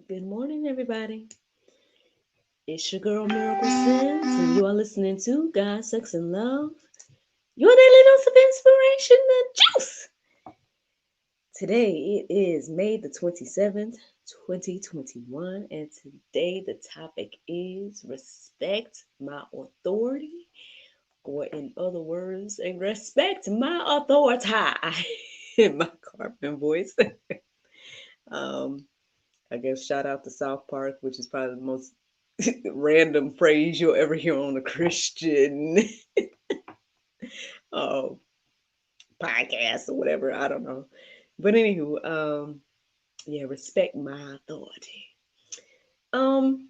Good morning, everybody. It's your girl Miracle Sims, and you are listening to God, Sex, and Love, your daily dose of inspiration and juice. Today it is May the 27th, 2021, and today the topic is respect my authority, or in other words, and respect my authority in my Carmen voice. um, I guess shout out to South Park, which is probably the most random phrase you'll ever hear on a Christian uh, podcast or whatever. I don't know. But anywho, yeah, respect my authority. Um,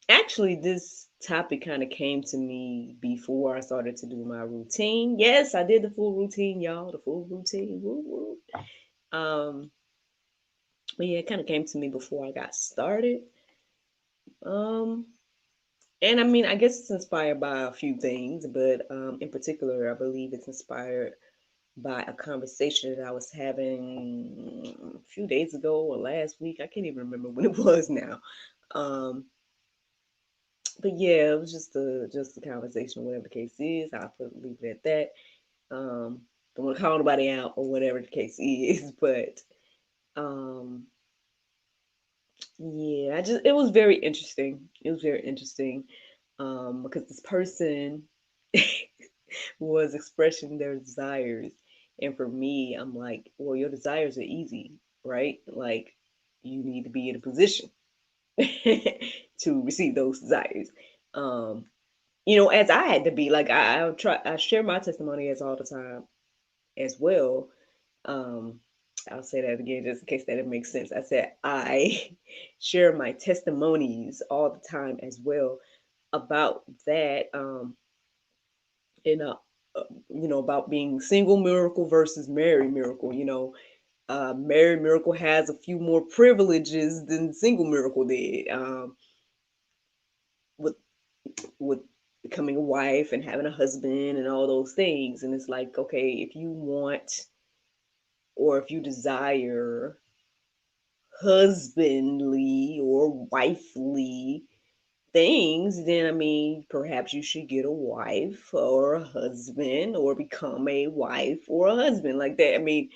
Actually, this topic kind of came to me before I started to do my routine. Yes, I did the full routine, y'all. The full routine. Woo woo. Um, but yeah, it kind of came to me before I got started. Um, And I mean, I guess it's inspired by a few things, but in particular, I believe it's inspired by a conversation that I was having a few days ago or last week. I can't even remember when it was now. Um, but yeah, it was just a conversation, whatever the case is. I'll leave it at that. Don't want to call nobody out or whatever the case is, but um, yeah, I just it was very interesting. It was very interesting because this person was expressing their desires. And for me, I'm like, well, your desires are easy, right? Like, you need to be in a position to receive those desires. Um, as I had to be, like, I share my testimony as all the time as well. Um, I'll say that again just in case that it makes sense. I said I share my testimonies all the time as well about that. And about being single miracle versus married miracle. Married miracle has a few more privileges than single miracle did. With with becoming a wife and having a husband and all those things. And it's like, okay, if you want or if you desire husbandly or wifely things, then I mean, perhaps you should get a wife or a husband or become a wife or a husband like that. I mean,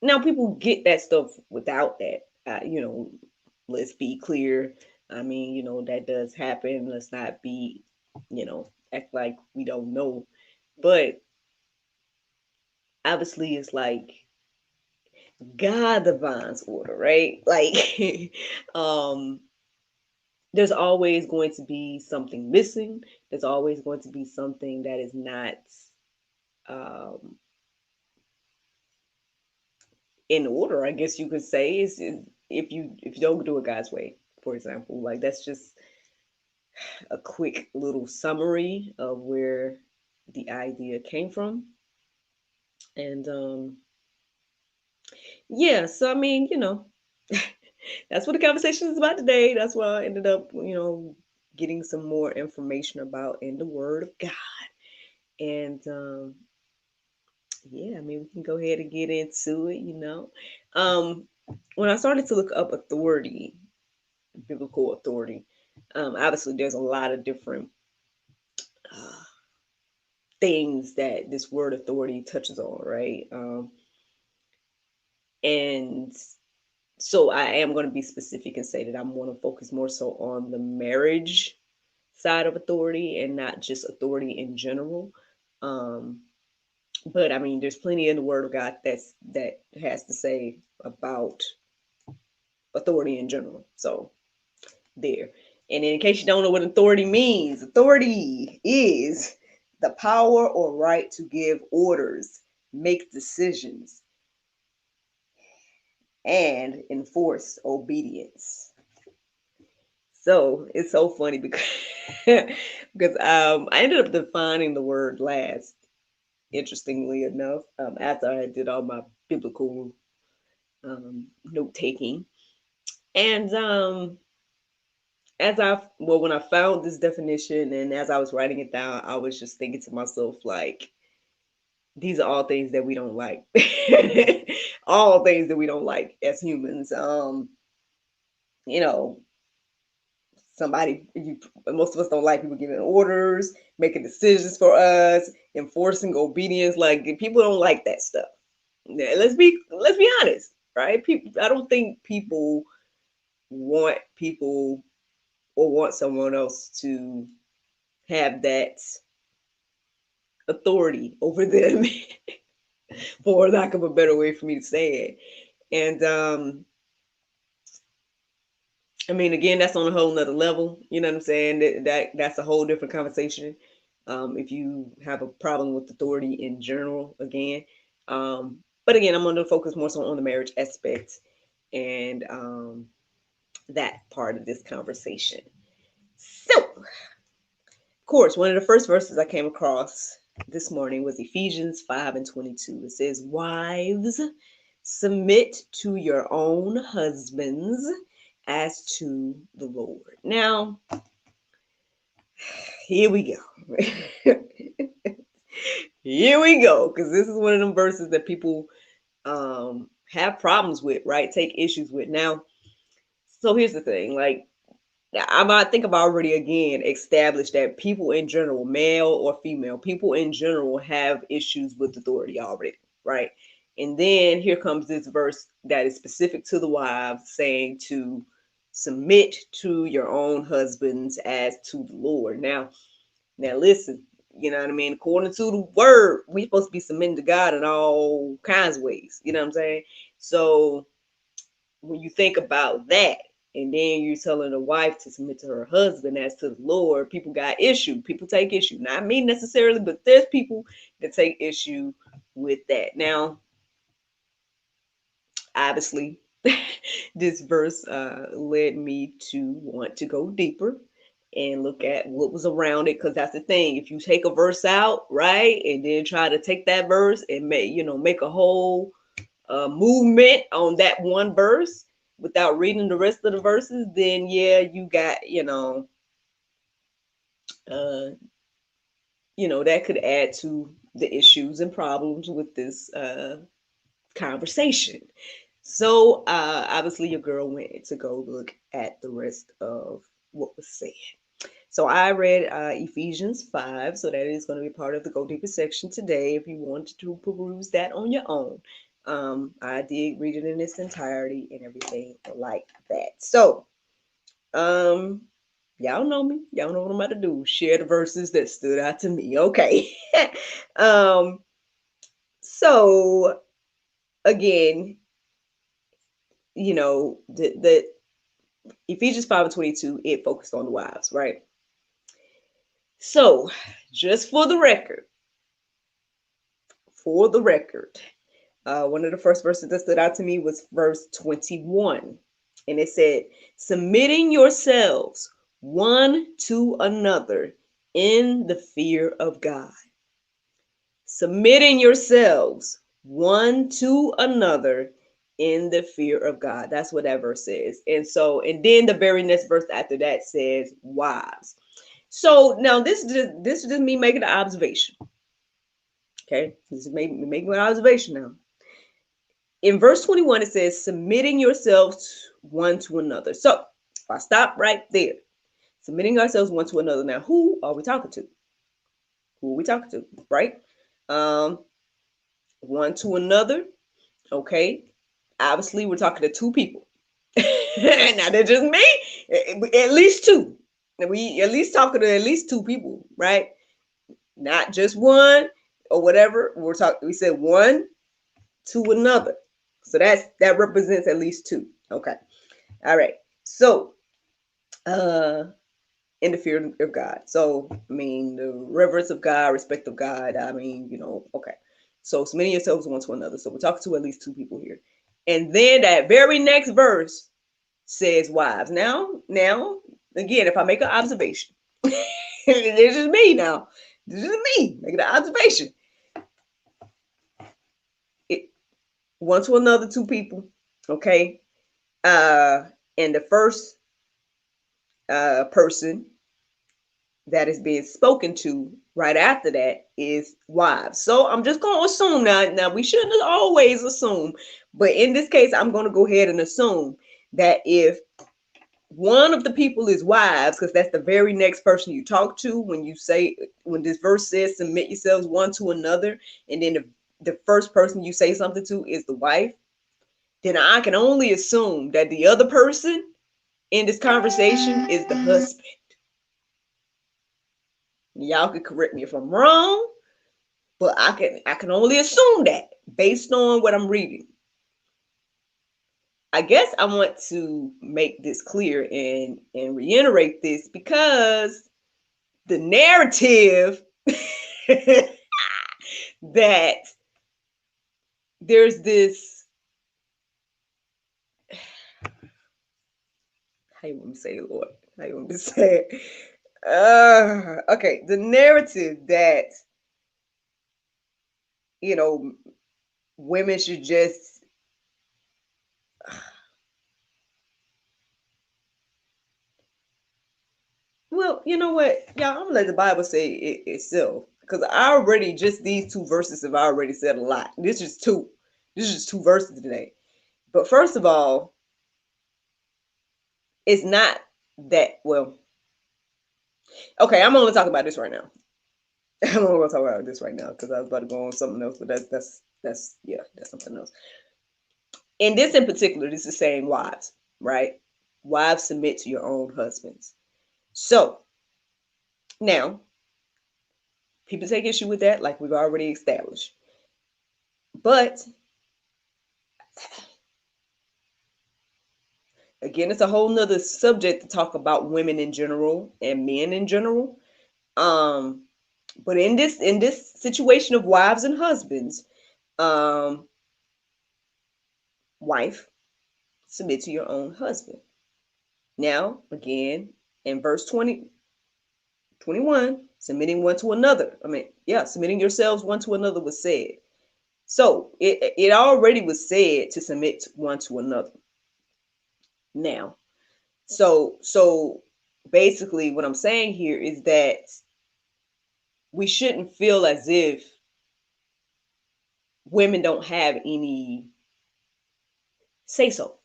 now people get that stuff without that. Let's be clear. I mean, that does happen. Let's not be, act like we don't know. But obviously, it's like God divines order, right? Like, um, there's always going to be something missing. There's always going to be something that is not um, in order. I guess you could say is if you don't do it God's way, for example. Like that's just a quick little summary of where the idea came from. And yeah, so I mean, that's what the conversation is about today. That's why I ended up, getting some more information about in the Word of God. And yeah, I mean, we can go ahead and get into it. Um, when I started to look up authority, biblical authority, obviously there's a lot of different uh, things that this word authority touches on, right? And so I am going to be specific and say that I'm going to focus more so on the marriage side of authority and not just authority in general. Um, but I mean, there's plenty in the Word of God that has to say about authority in general. So there. And in case you don't know what authority means, authority is the power or right to give orders, make decisions, and enforce obedience. So it's so funny because because I ended up defining the word last. Interestingly enough, after I did all my biblical note taking, and when I found this definition and as I was writing it down, I was just thinking to myself like, these are all things that we don't like. All things that we don't like as humans. You know, most of us don't like people giving orders, making decisions for us, enforcing obedience. Like people don't like that stuff. Yeah, let's be honest, right? People, I don't think people want people or want someone else to have that authority over them, for lack of a better way for me to say it. And I mean, again, that's on a whole nother level. You know what I'm saying? That's a whole different conversation. If you have a problem with authority in general, again. But again, I'm going to focus more so on the marriage aspect and that part of this conversation. So, of course, one of the first verses I came across this morning was Ephesians 5:22. It says, "Wives, submit to your own husbands as to the Lord." Now, here we go. Here we go, because this is one of them verses that people have problems with, right? Take issues with. Now, so here's the thing, like I think I've already again established that people in general, male or female, people in general have issues with authority already, right? And then here comes this verse that is specific to the wives, saying to submit to your own husbands as to the Lord. Now listen, you know what I mean? According to the word, we're supposed to be submitting to God in all kinds of ways. You know what I'm saying? So when you think about that, and then you're telling a wife to submit to her husband as to the Lord, people got issue. People take issue. Not me necessarily, but there's people that take issue with that. Now, obviously, this verse led me to want to go deeper and look at what was around it, because that's the thing. If you take a verse out, right, and then try to take that verse and make a whole movement on that one verse without reading the rest of the verses, then yeah, you got uh, that could add to the issues and problems with this conversation. So obviously your girl went to go look at the rest of what was said. So I read Ephesians 5, so that is going to be part of the Go Deeper section today if you want to peruse that on your own. I did read it in its entirety and everything like that. So, y'all know me. Y'all know what I'm about to do. Share the verses that stood out to me. Okay. um, so again, the Ephesians 5:22, it focused on the wives, right? So, just for the record, one of the first verses that stood out to me was verse 21. And it said, submitting yourselves one to another in the fear of God. Submitting yourselves one to another in the fear of God. That's what that verse says. And then the very next verse after that says, wives. So now this is just me making an observation. Okay, this is making an observation now. In verse 21, it says, submitting yourselves one to another. So if I stop right there, submitting ourselves one to another. Now, who are we talking to? Who are we talking to? Right? One to another. Okay. Obviously, we're talking to two people. Now, that's just me. At least two. We at least talking to at least two people, right? Not just one or whatever. We said one to another. So that represents at least two. Okay. All right. So in the fear of God. So I mean the reverence of God, respect of God. I mean, okay. So submitting yourselves one to another. So we're talking to at least two people here. And then that very next verse says wives. Now, again, if I make an observation, this is me now. This is me making an observation. One to another, two people. Okay. And the first person that is being spoken to Right after that is wives. So I'm just going to assume now we shouldn't always assume, but in this case, I'm going to go ahead and assume that if one of the people is wives, because that's the very next person you talk to when this verse says submit yourselves one to another, and then the first person you say something to is the wife, then I can only assume that the other person in this conversation is the husband. Y'all can correct me if I'm wrong, but I can only assume that based on what I'm reading. I guess I want to make this clear and reiterate this because the narrative that there's this, how you want me to say it, Lord? How you want me to say it? Okay, the narrative that, you know, women should just, well, you know what, y'all, I'm gonna let the Bible say it itself, because I already, just these two verses have already said a lot. This is just two verses today. But first of all, it's not that, well, okay, I'm only talking about this right now. I'm only gonna talk about this right now because I was about to go on something else, but that's yeah, that's something else. In this in particular, this is saying wives, right? Wives, submit to your own husbands. So now people take issue with that, like we've already established. But again, it's a whole nother subject to talk about women in general and men in general. Um, but in this situation of wives and husbands, um, wife, submit to your own husband. Now, again, in verse 20, 21, submitting one to another. Submitting yourselves one to another was said. So it already was said to submit one to another. Now, so basically what I'm saying here is that we shouldn't feel as if women don't have any say so,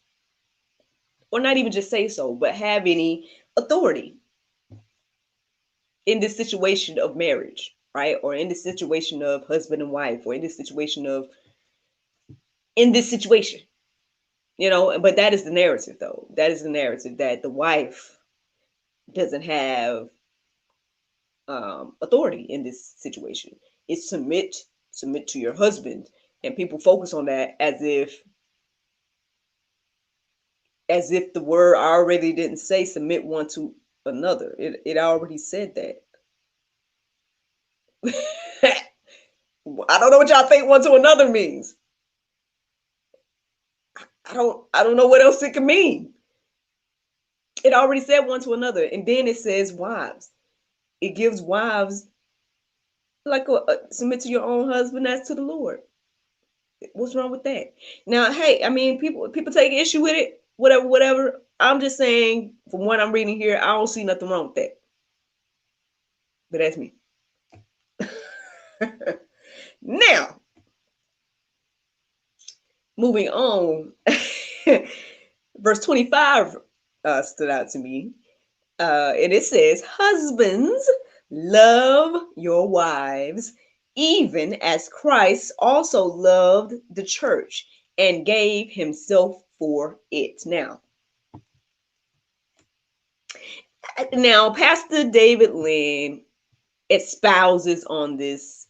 or not even just say so, but have any authority in this situation of marriage, right? Or in this situation of husband and wife, or in this situation in this situation, but that is the narrative, though. That is the narrative that the wife doesn't have authority in this situation. It's submit to your husband, and people focus on that as if the word already didn't say submit one to another. It already said that. I don't know what y'all think one to another means. I don't know what else it can mean. It already said one to another, and then it says wives. It gives wives like submit to your own husband as to the Lord. What's wrong with that? Now, hey, I mean, people take issue with it, whatever. I'm just saying, from what I'm reading here, I don't see nothing wrong with that. But that's me. Now, moving on, verse 25 stood out to me. And it says, husbands, love your wives, even as Christ also loved the church and gave himself for it. Now, Pastor David Lynn espouses on this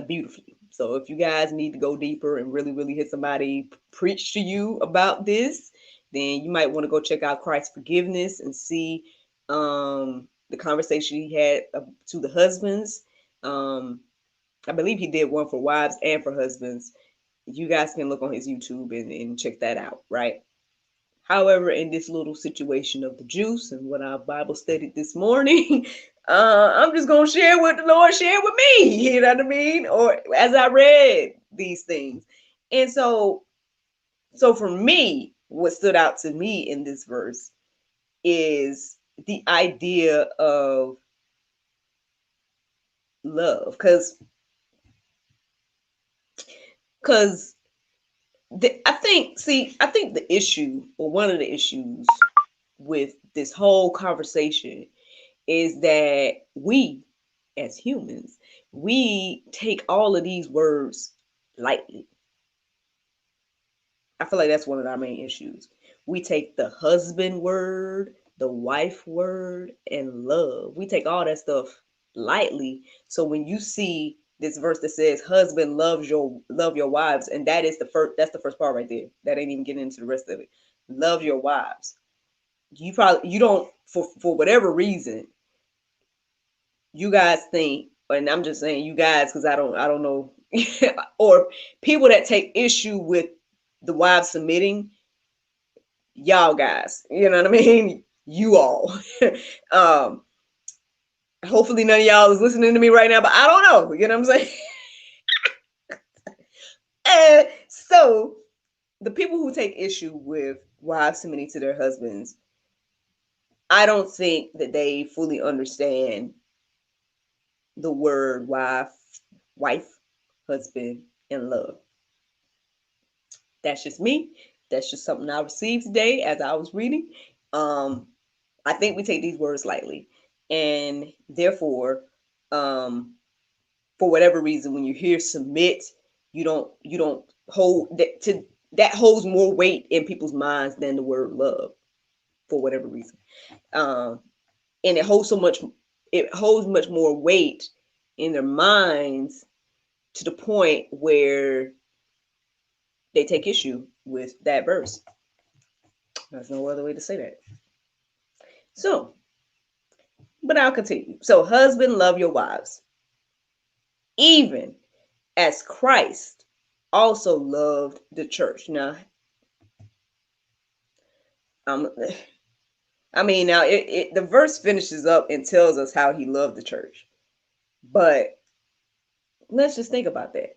beautifully. So if you guys need to go deeper and really, really hit somebody preach to you about this, then you might want to go check out Christ's forgiveness and see the conversation he had to the husbands. I believe he did one for wives and for husbands. You guys can look on his YouTube and check that out, right? However, in this little situation of the juice and what our Bible studied this morning, I'm just going to share what the Lord shared with me, you know what I mean? Or as I read these things. And so for me, what stood out to me in this verse is the idea of love, because I think the issue, or one of the issues with this whole conversation, is that we as humans, we take all of these words lightly. I feel like that's one of our main issues. We take the husband word, the wife word, and love. We take all that stuff lightly. So when you see this verse that says husband love your wives, and that's the first part right there. That ain't even getting into the rest of it. Love your wives. You don't, for whatever reason, you guys think, and I'm just saying you guys because I don't know, or people that take issue with the wives submitting, y'all guys, you know what I mean? You all. um, Hopefully none of y'all is listening to me right now, but I don't know, you know what I'm saying? And so the people who take issue with wives submitting to their husbands, I don't think that they fully understand the word wife, husband, and love. That's just me. That's just something I received today as I was reading. I think we take these words lightly, and therefore, for whatever reason, when you hear submit, you don't hold that to that holds more weight in people's minds than the word love, for whatever reason. And it holds much more weight in their minds to the point where they take issue with that verse. There's no other way to say that. So, but I'll continue. So, husband, love your wives, even as Christ also loved the church. Now, um, now the verse finishes up and tells us how he loved the church, but let's just think about that.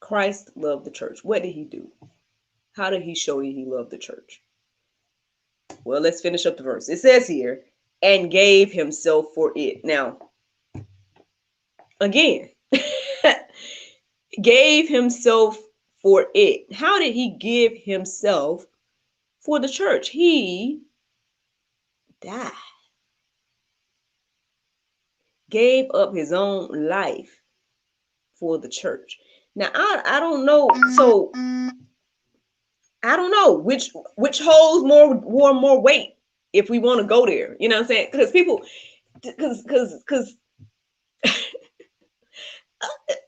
Christ loved the church. What did he do? How did he show you he loved the church? Well, let's finish up the verse. It says here, and gave himself for it. Now, again, gave himself for it. How did he give himself for the church? He died, gave up his own life for the church. Now, I don't know. So I don't know which holds more weight if we want to go there. You know what I'm saying? Because people, because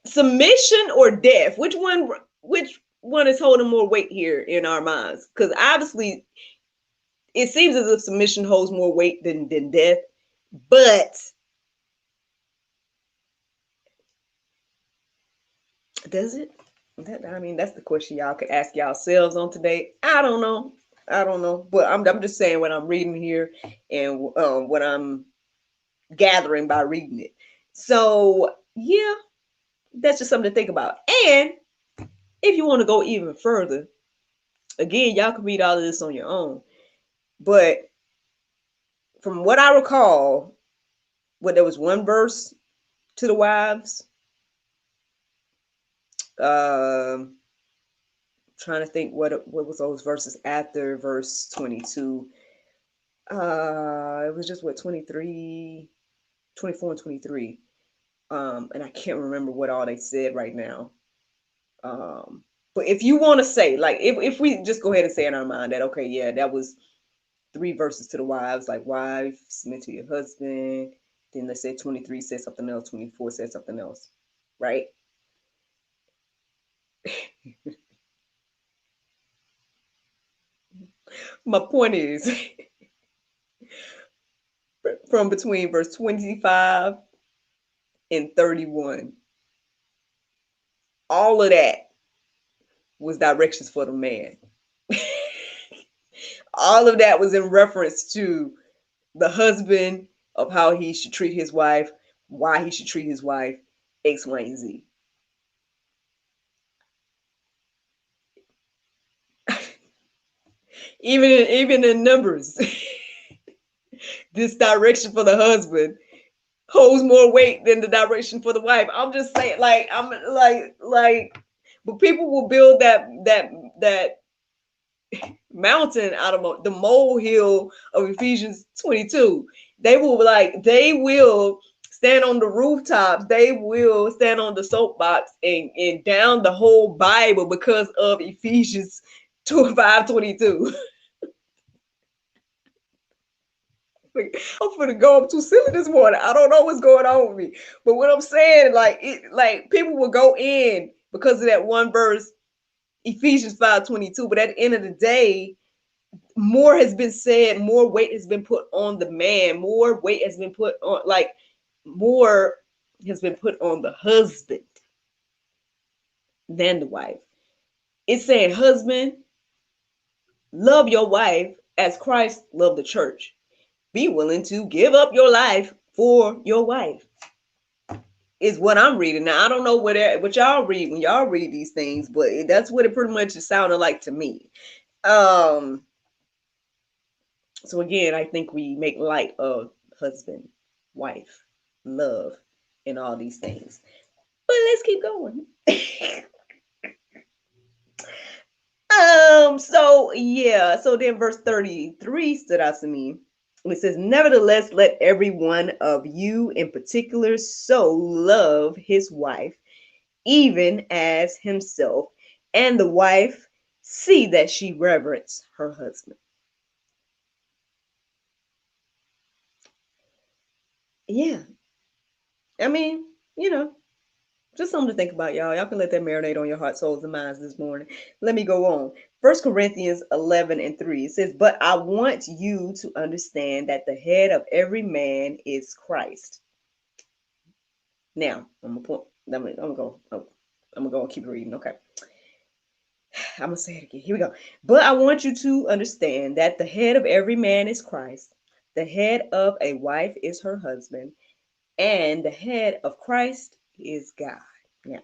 submission or death, which one is holding more weight here in our minds? Because obviously it seems as if submission holds more weight than death, but does it? That's the question y'all could ask yourselves on today. I don't know, but I'm just saying what I'm reading here and what I'm gathering by reading it. So yeah, that's just something to think about. And if you want to go even further, again, y'all can read all of this on your own. But from what I recall, there was one verse to the wives. Trying to think what was those verses after verse 22. It was just 23, 24 and 23. And I can't remember what all they said right now. But if you want to say, like, if we just go ahead and say in our mind that, okay, yeah, that was 3 verses to the wives, like, wife, submit to your husband. Then let's say 23 said something else, 24 said something else, right? My point is, from between verse 25 and 31, all of that was directions for the man. All of that was in reference to the husband, of how he should treat his wife, why he should treat his wife, X, Y, and Z. Even in Numbers, this direction for the husband holds more weight than the direction for the wife. I'm just saying, like, I'm like, but people will build that mountain out of the molehill of Ephesians 22. They will stand on the rooftops, they will stand on the soapbox and down the whole Bible because of Ephesians 5:22. I'm gonna go up too silly this morning. I don't know what's going on with me. But what I'm saying, like people will go in because of that one verse, Ephesians 5:22. But at the end of the day, more has been said, more weight has been put on the man, more weight has been put on, like, more has been put on the husband than the wife. It's saying, husband, love your wife as Christ loved the church. Be willing to give up your life for your wife, is what I'm reading. Now, I don't know what y'all read when y'all read these things, but that's what it pretty much sounded like to me. So again, I think we make light of husband, wife, love, and all these things. But let's keep going. So yeah, so then verse 33 stood out to me. It says, nevertheless, let every one of you in particular so love his wife, even as himself, and the wife see that she reverence her husband. Yeah. I mean, just something to think about, y'all. Y'all can let that marinate on your heart, souls, and minds this morning. Let me go on. 1 Corinthians 11:3. It says, but I want you to understand that the head of every man is Christ. Now, I'm gonna go and keep reading. Okay. I'm gonna say it again. Here we go. But I want you to understand that the head of every man is Christ. The head of a wife is her husband, and the head of Christ is God. Now,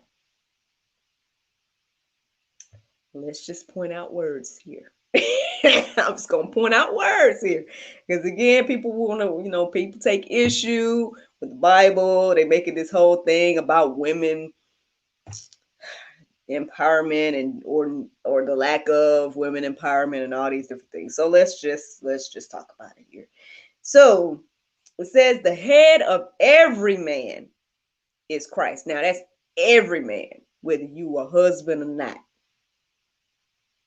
let's just point out words here. I'm just gonna point out words here, because again, people want to, people take issue with the Bible. They make it this whole thing about women empowerment and or the lack of women empowerment and all these different things. So let's just talk about it here. So it says the head of every man is Christ. Now that's every man, whether you a husband or not.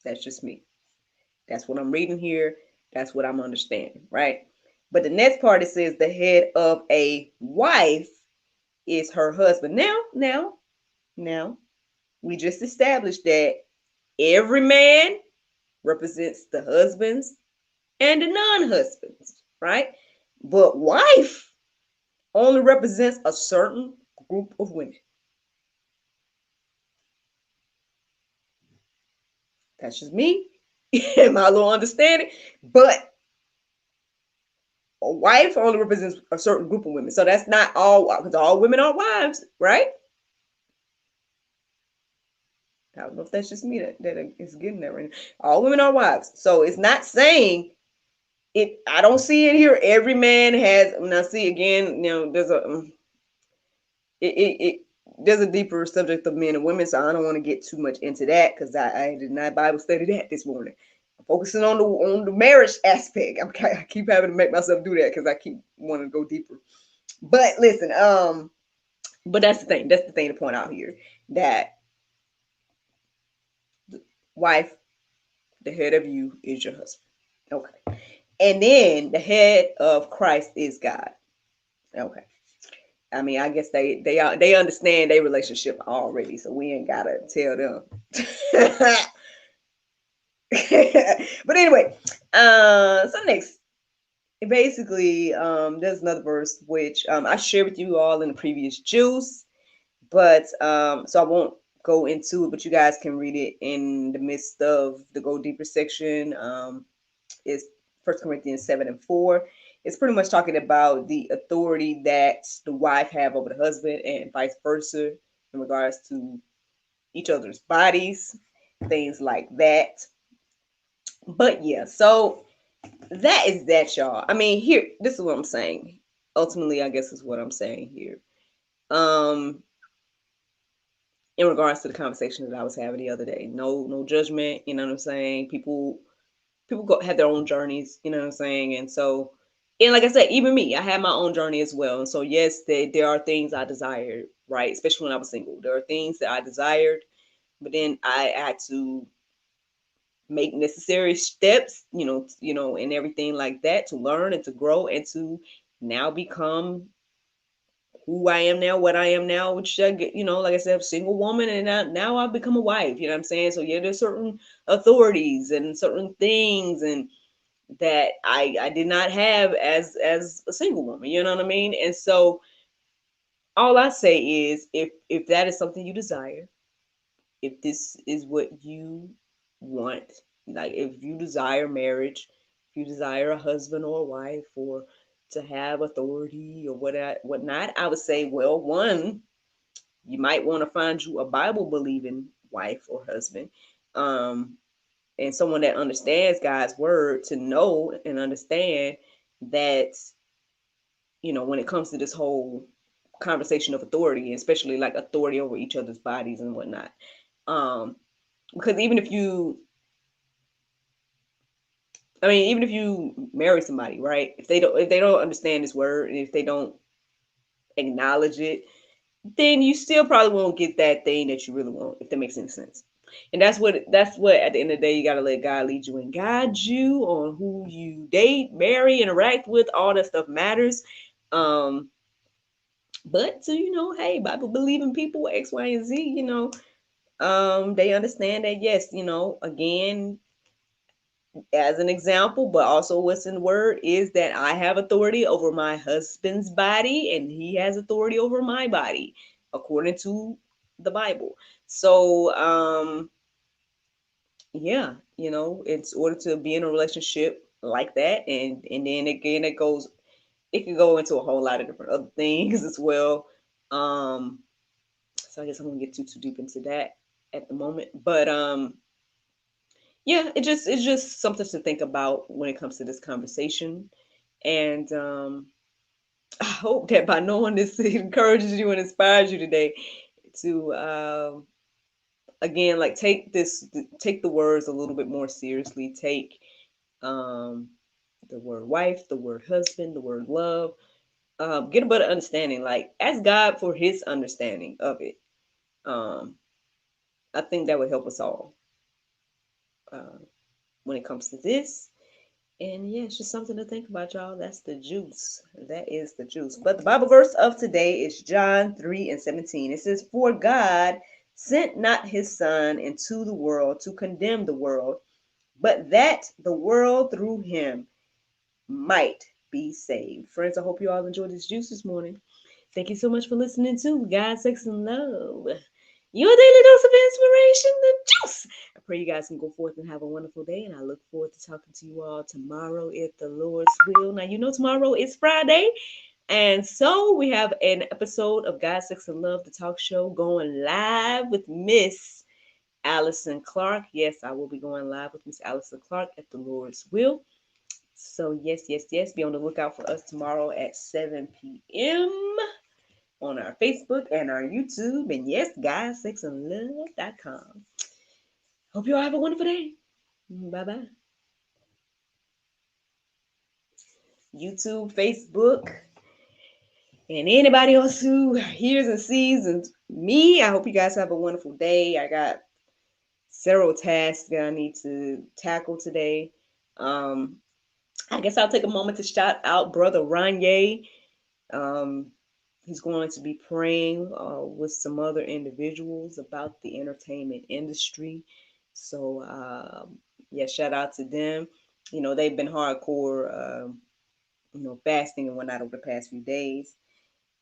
That's just me. That's what I'm reading here. That's what I'm understanding, right? But the next part, it says the head of a wife is her husband. Now, we just established that every man represents the husbands and the non-husbands, right? But wife only represents a certain group of women. That's just me and my little understanding. But a wife only represents a certain group of women. So that's not all, because all women are wives, right? I don't know if that's just me that is getting that right now. All women are wives. So it's not saying it. I don't see it here. Every man has, and I see again, there's there's a deeper subject of men and women. So I don't want to get too much into that, because I did not Bible study that this morning. I'm focusing on the marriage aspect. I keep having to make myself do that because I keep wanting to go deeper. But listen, but that's the thing. That's the thing to point out here, that wife, the head of you is your husband. Okay. And then the head of Christ is God. Okay. I mean, I guess they understand their relationship already, so we ain't gotta tell them. But anyway, so next, basically, there's another verse which I shared with you all in the previous juice, but so I won't go into it, but you guys can read it in the midst of the Go Deeper section. It's 1 Corinthians 7:4. It's pretty much talking about the authority that the wife have over the husband and vice versa in regards to each other's bodies, things like that. But yeah, so that is that, y'all. I mean, here, this is what I'm saying. ultimately, I guess is what I'm saying here. Um, in regards to the conversation that I was having the other day, no judgment. You know what I'm saying? People have their own journeys. You know what I'm saying? And so, and like I said, even me, I had my own journey as well. And so, yes, there are things I desired, right? Especially when I was single, there are things that I desired, but then I had to make necessary steps, and everything like that to learn and to grow and to now become who I am now, what I am now, which I get, like I said, a single woman, and now I've become a wife. You know what I'm saying? So yeah, there's certain authorities and certain things and that I did not have as a single woman. You know what I mean? And so all I say is, if that is something you desire, if this is what you want, like if you desire marriage, if you desire a husband or a wife, or to have authority or whatnot, I would say, well, one, you might want to find you a Bible believing wife or husband, um, and someone that understands God's word, to know and understand that, when it comes to this whole conversation of authority, especially like authority over each other's bodies and whatnot. Um, because even if you marry somebody, right? If they don't understand this word, and if they don't acknowledge it, then you still probably won't get that thing that you really want, if that makes any sense. And that's what at the end of the day, you gotta let God lead you and guide you on who you date, marry, interact with. All that stuff matters. Um, but to, hey, Bible believing people, X, Y, and Z, they understand that, yes, again, as an example, but also what's in the word is that I have authority over my husband's body and he has authority over my body, according to the Bible. So, yeah, in order to be in a relationship like that, and then again, it could go into a whole lot of different other things as well. Um, so I guess I won't get too deep into that at the moment, but yeah, it's just something to think about when it comes to this conversation. And I hope that by knowing this, it encourages you and inspires you today to, again, like, take the words a little bit more seriously. Take um, the word wife, the word husband, the word love. Get a better understanding. Like, ask God for His understanding of it. Um, I think that would help us all uh, when it comes to this. And yeah, it's just something to think about, y'all. That's the juice. That is the juice. But the Bible verse of today is John 3:17. It says, "For God sent not his Son into the world to condemn the world, but that the world through him might be saved." Friends, I hope you all enjoyed this juice this morning. Thank you so much for listening to God, Sex, and Love, your daily dose of inspiration, the juice. I pray you guys can go forth and have a wonderful day, and I look forward to talking to you all tomorrow if the Lord's will. Now, tomorrow is Friday, and so we have an episode of God, Sex, and Love, the talk show, going live with Miss Allison Clark. Yes, I will be going live with Miss Allison Clark at the Lord's will. So, yes, yes, yes, be on the lookout for us tomorrow at 7 p.m. on our Facebook and our YouTube. And yes, guys, sexandlove.com. Hope you all have a wonderful day. Bye bye. YouTube, Facebook, and anybody else who hears and sees and me, I hope you guys have a wonderful day. I got several tasks that I need to tackle today. Um, I guess I'll take a moment to shout out Brother Ranye. Um, he's going to be praying with some other individuals about the entertainment industry. So, yeah, shout out to them. They've been hardcore, fasting and whatnot over the past few days.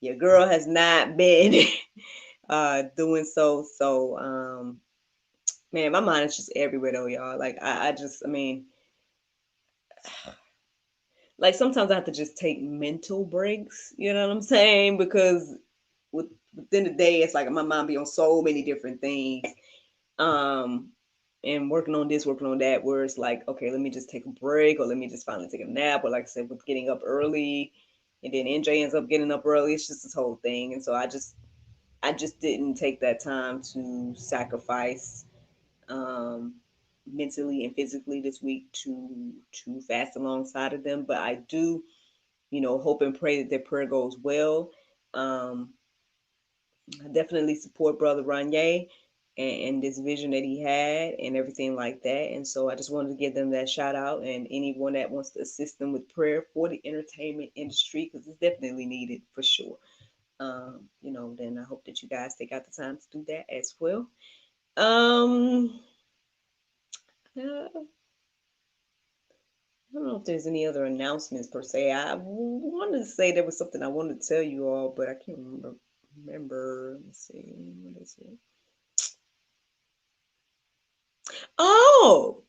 Your girl has not been doing so. So, man, my mind is just everywhere though, y'all. Like, I mean, like sometimes I have to just take mental breaks. You know what I'm saying? Because within the day, it's like my mind be on so many different things, um, and working on this, working on that. Where it's like, okay, let me just take a break, or let me just finally take a nap, or like I said, with getting up early. and then NJ ends up getting up early. It's just this whole thing, and so I just didn't take that time to sacrifice um, mentally and physically this week to fast alongside of them. But I do, hope and pray that their prayer goes well. Um, I definitely support Brother Ranye and this vision that he had and everything like that. And so I just wanted to give them that shout out and anyone that wants to assist them with prayer for the entertainment industry because it's definitely needed for sure. Then I hope that you guys take out the time to do that as well. Um, uh, I don't know if there's any other announcements per se. I wanted to say there was something I wanted to tell you all, but I can't remember. Let's see. What is it? Oh,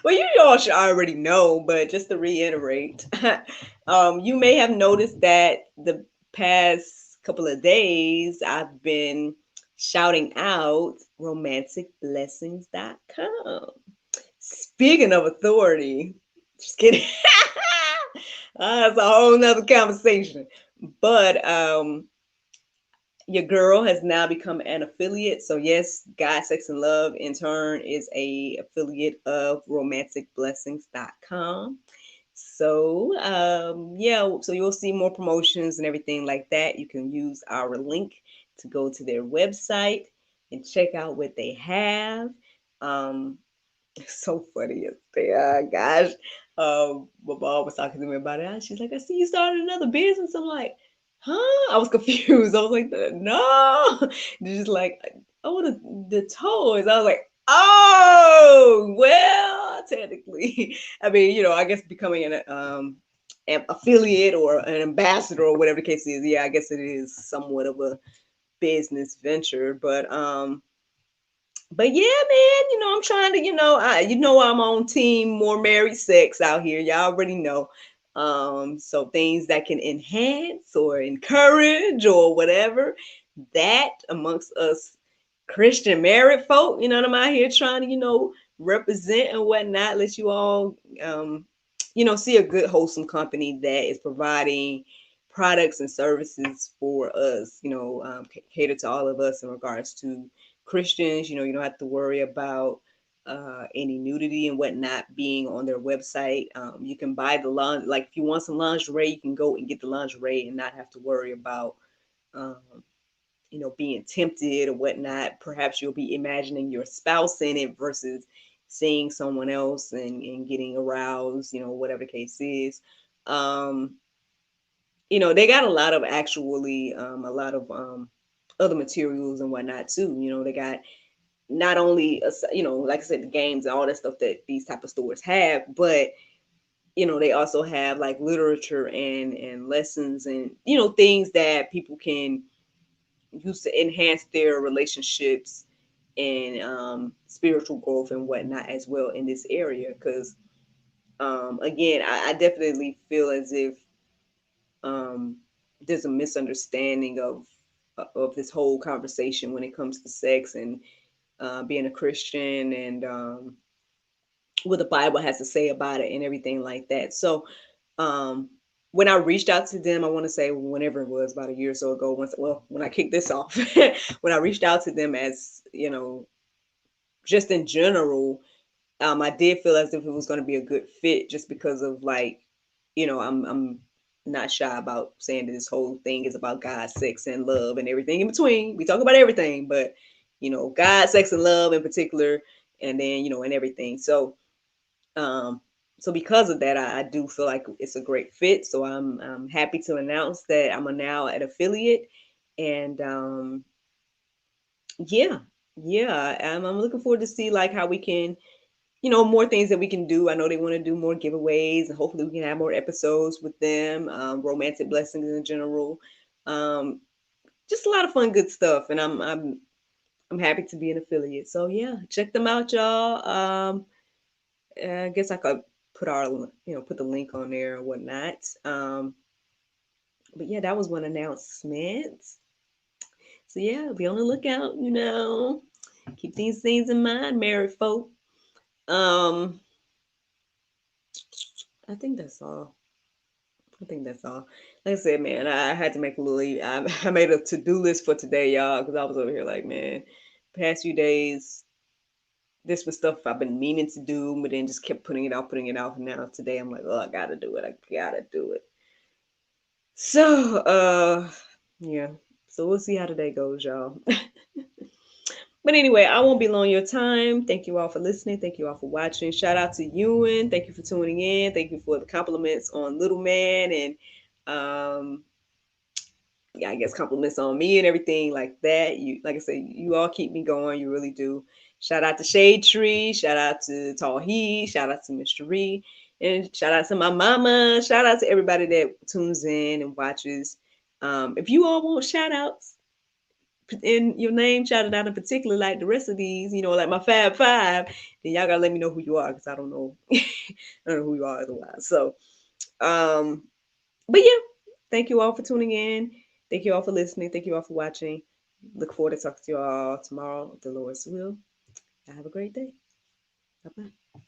well, you all should already know, but just to reiterate, you may have noticed that the past couple of days I've been shouting out romanticblessings.com. Speaking of authority, just kidding. That's a whole nother conversation. But your girl has now become an affiliate. So yes, God, Sex, and Love in turn is a affiliate of romanticblessings.com. So yeah, so you'll see more promotions and everything like that. You can use our link to go to their website and check out what they have. Um, it's so funny yesterday. Gosh, my mom was talking to me about it. She's like, "I see you started another business." I'm like, "Huh?" I was confused. I was like, "No." They're just like, "Oh, the toys." I was like, "Oh, well, technically, I mean, I guess becoming an affiliate or an ambassador or whatever the case is. Yeah, I guess it is somewhat of a business venture, but yeah, man, I'm trying to, I'm on team more married sex out here. Y'all already know. So things that can enhance or encourage or whatever, that amongst us Christian married folk, I'm out here trying to, represent and whatnot, let you all see a good wholesome company that is providing products and services for us, cater to all of us in regards to Christians. You don't have to worry about any nudity and whatnot being on their website. You can buy the like if you want some lingerie, you can go and get the lingerie and not have to worry about um, being tempted or whatnot. Perhaps you'll be imagining your spouse in it versus seeing someone else and getting aroused, whatever the case is. Um, they got a lot of other materials and whatnot too. They got not only like I said, the games and all that stuff that these type of stores have, but they also have like literature and lessons and things that people can use to enhance their relationships and spiritual growth and whatnot as well in this area. Because again, I definitely feel as if um, there's a misunderstanding of this whole conversation when it comes to sex and being a Christian and what the Bible has to say about it and everything like that. So um, when I reached out to them, I want to say whenever it was about a year or so ago, when I kicked this off, when I reached out to them as, just in general, I did feel as if it was going to be a good fit just because of like, I'm not shy about saying that this whole thing is about God, sex, and love and everything in between. We talk about everything, but God, sex, and love in particular, and then and everything. Um, so because of that, I do feel like it's a great fit. So I'm happy to announce that I'm now an affiliate, and yeah, yeah, I'm looking forward to see like how we can more things that we can do. I know they want to do more giveaways, and hopefully we can have more episodes with them. Romantic blessings in general, um, just a lot of fun, good stuff, and I'm happy to be an affiliate. So yeah, check them out, y'all. I guess I could put the link on there or whatnot. But yeah, that was one announcement. So yeah, be on the lookout. Keep these things in mind, married folk. Um, I think that's all. I think that's all. Like I said, man, I had to make a little. I made a to-do list for today, y'all, because I was over here like, man, past few days, this was stuff I've been meaning to do, but then just kept putting it off. And now today, I'm like, oh, I gotta do it. I gotta do it. So, yeah. So we'll see how today goes, y'all. But anyway, I won't be long your time. Thank you all for listening. Thank you all for watching. Shout out to Ewan. Thank you for tuning in. Thank you for the compliments on Little Man and yeah, I guess compliments on me and everything like that. You, like I said, you all keep me going. You really do. Shout out to Shade Tree. Shout out to Tall He. Shout out to Mr. Ree. And shout out to my mama. Shout out to everybody that tunes in and watches. If you all want shout outs in your name shouted out in particular, like the rest of these, like my Fab Five, then y'all gotta let me know who you are because I don't know. I don't know who you are otherwise. So, um, but yeah, thank you all for tuning in. Thank you all for listening. Thank you all for watching. Look forward to talking to you all tomorrow, if the Lord's will. Have a great day. Bye bye.